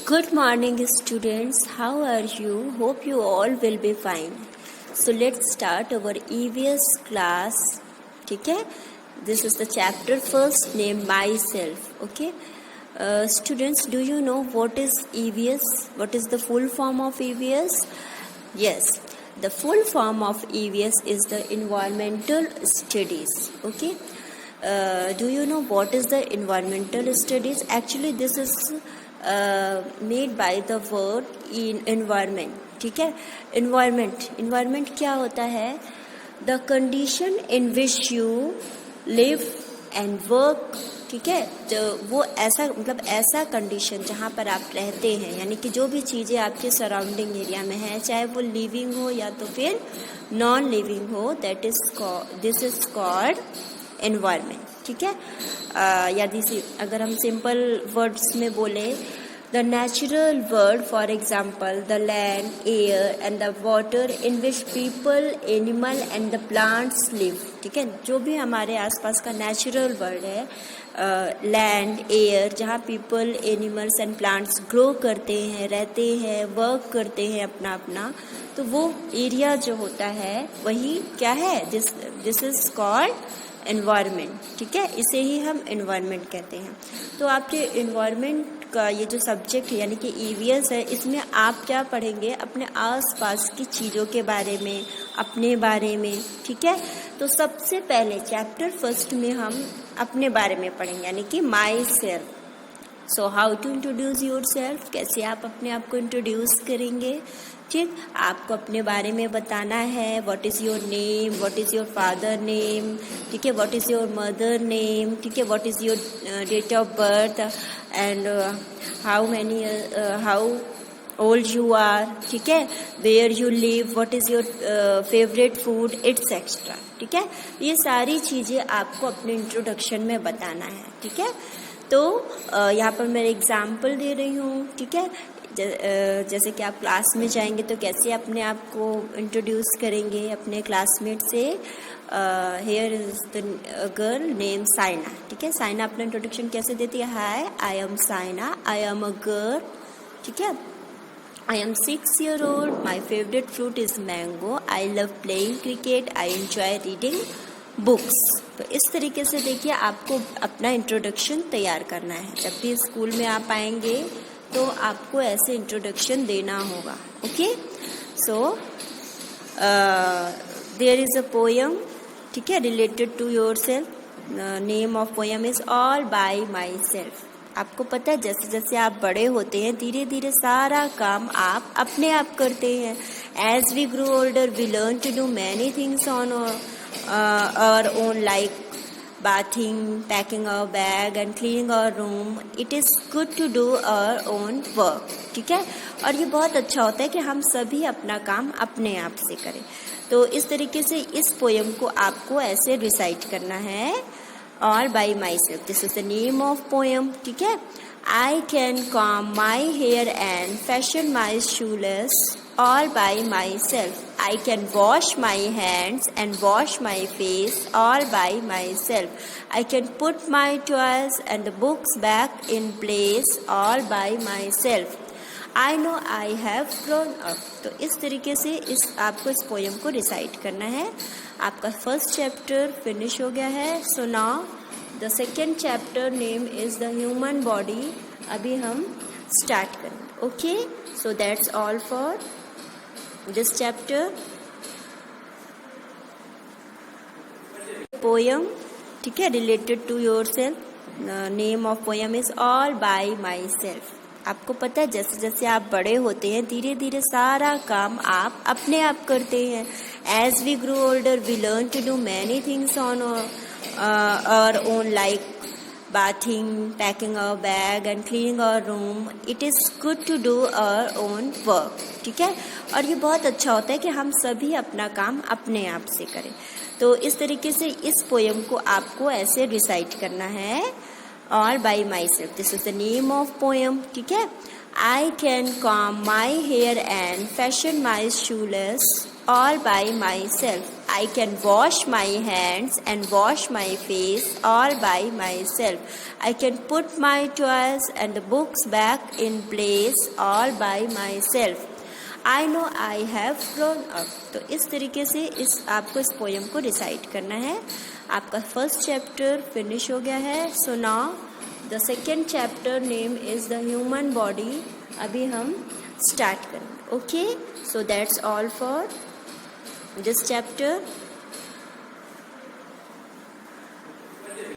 Good morning, students. How are you? Hope you all will be fine. So let's start our EVS class. ठीक है? This is the chapter first named myself. Okay? Students, do you know what is EVS? What is the full form of EVS? Yes, the full form of EVS is the environmental studies. Okay? Do you know what is the environmental studies? Actually, this is made by the word in environment. ठीक है? environment क्या होता है? The condition in which you live and work. ठीक है? तो वो ऐसा मतलब ऐसा कंडीशन जहाँ पर आप रहते हैं, यानी कि जो भी चीज़ें आपके सराउंडिंग एरिया में है, चाहे वो लिविंग हो या तो फिर नॉन लिविंग हो, दिस इज कॉल्ड एनवायरनमेंट. ठीक है? यदि अगर हम सिंपल वर्ड्स में बोले, the natural world, for example the land, air and the water in which people, animal and the plants live. ठीक है? जो भी हमारे आसपास का नेचुरल वर्ल्ड है, लैंड, एयर, जहाँ people, animals and plants grow करते हैं, रहते हैं, वर्क करते हैं अपना, तो वो एरिया जो होता है वही क्या है? This is called environment. ठीक है? इसे ही हम एनवायरनमेंट कहते हैं. तो आपके एनवायरनमेंट का ये जो सब्जेक्ट है यानी कि ईवीएस है, इसमें आप क्या पढ़ेंगे? अपने आसपास की चीज़ों के बारे में, अपने बारे में. ठीक है? तो सबसे पहले चैप्टर फर्स्ट में हम अपने बारे में पढ़ेंगे, यानी कि myself. So how to introduce yourself, कैसे आप अपने आप को इंट्रोड्यूस करेंगे. ठीक, आपको अपने बारे में बताना है. What is your name, what is your father name, ठीक है, what is your mother name, ठीक है, what is your date of birth and how old you are. ठीक है, where you live, what is your favourite food, etcetera. ठीक है, ये सारी चीज़ें आपको अपने इंट्रोडक्शन में बताना है. ठीक है, तो यहाँ पर मैं एग्जाम्पल दे रही हूँ. ठीक है, जैसे कि आप क्लास में जाएंगे तो कैसे अपने आप को इंट्रोड्यूस करेंगे अपने क्लासमेट से. Here is the girl name Saina. ठीक है, साइना अपना इंट्रोडक्शन कैसे देती है? Hi, I am Saina, I am a girl. ठीक है, I am 6 years old, my favourite fruit is mango, I love playing cricket, I enjoy reading books. तो इस तरीके से देखिए आपको अपना इंट्रोडक्शन तैयार करना है. जब भी स्कूल में आप आएंगे तो आपको ऐसे इंट्रोडक्शन देना होगा. Okay, so there is a poem. ठीक है, related to yourself. Name of poem is all by myself. आपको पता है जैसे जैसे आप बड़े होते हैं धीरे धीरे सारा काम आप अपने आप करते हैं. As we grow older we learn to do many things on our own, like bathing, packing our bag and cleaning our room. It is good to do our own work. ठीक है, और ये बहुत अच्छा होता है कि हम सभी अपना काम अपने आप से करें. तो इस तरीके से इस पोयम को आपको ऐसे रिसाइट करना है. All by my self, this is the name of poem. ठीक है, I can comb my hair and fashion my shoelace all by myself. I can wash my hands and wash my face all by myself. I can put my toys and the books back in place all by myself. I know I have grown up. तो इस तरीके से आपको इस poem को recite करना है. आपका फर्स्ट चैप्टर फिनिश हो गया है. So now the second chapter name is the human body. अभी हम स्टार्ट करें. Okay, so that's all for this chapter. Poem, ठीक है, related to yourself. Name of poem is all by myself. आपको पता है जैसे जैसे आप बड़े होते हैं धीरे धीरे सारा काम आप अपने आप करते हैं. As we grow older we learn to do many things on our own, like bathing, packing our bag and cleaning our room. It is good to do our own work. ठीक है, और ये बहुत अच्छा होता है कि हम सभी अपना काम अपने आप से करें. तो इस तरीके से इस पोयम को आपको ऐसे रिसाइट करना है. All by my self, this is the name of poem. ठीक है, I can comb my hair and fashion my shoelace all by myself. I can wash my hands and wash my face all by myself. I can put my toys and the books back in place all by myself. I know I have grown up. तो इस तरीके से आपको इस poem को recite करना है. आपका फर्स्ट चैप्टर फिनिश हो गया है. So now the second chapter name is the human body. अभी हम स्टार्ट करेंगे. Okay, so that's all for this chapter.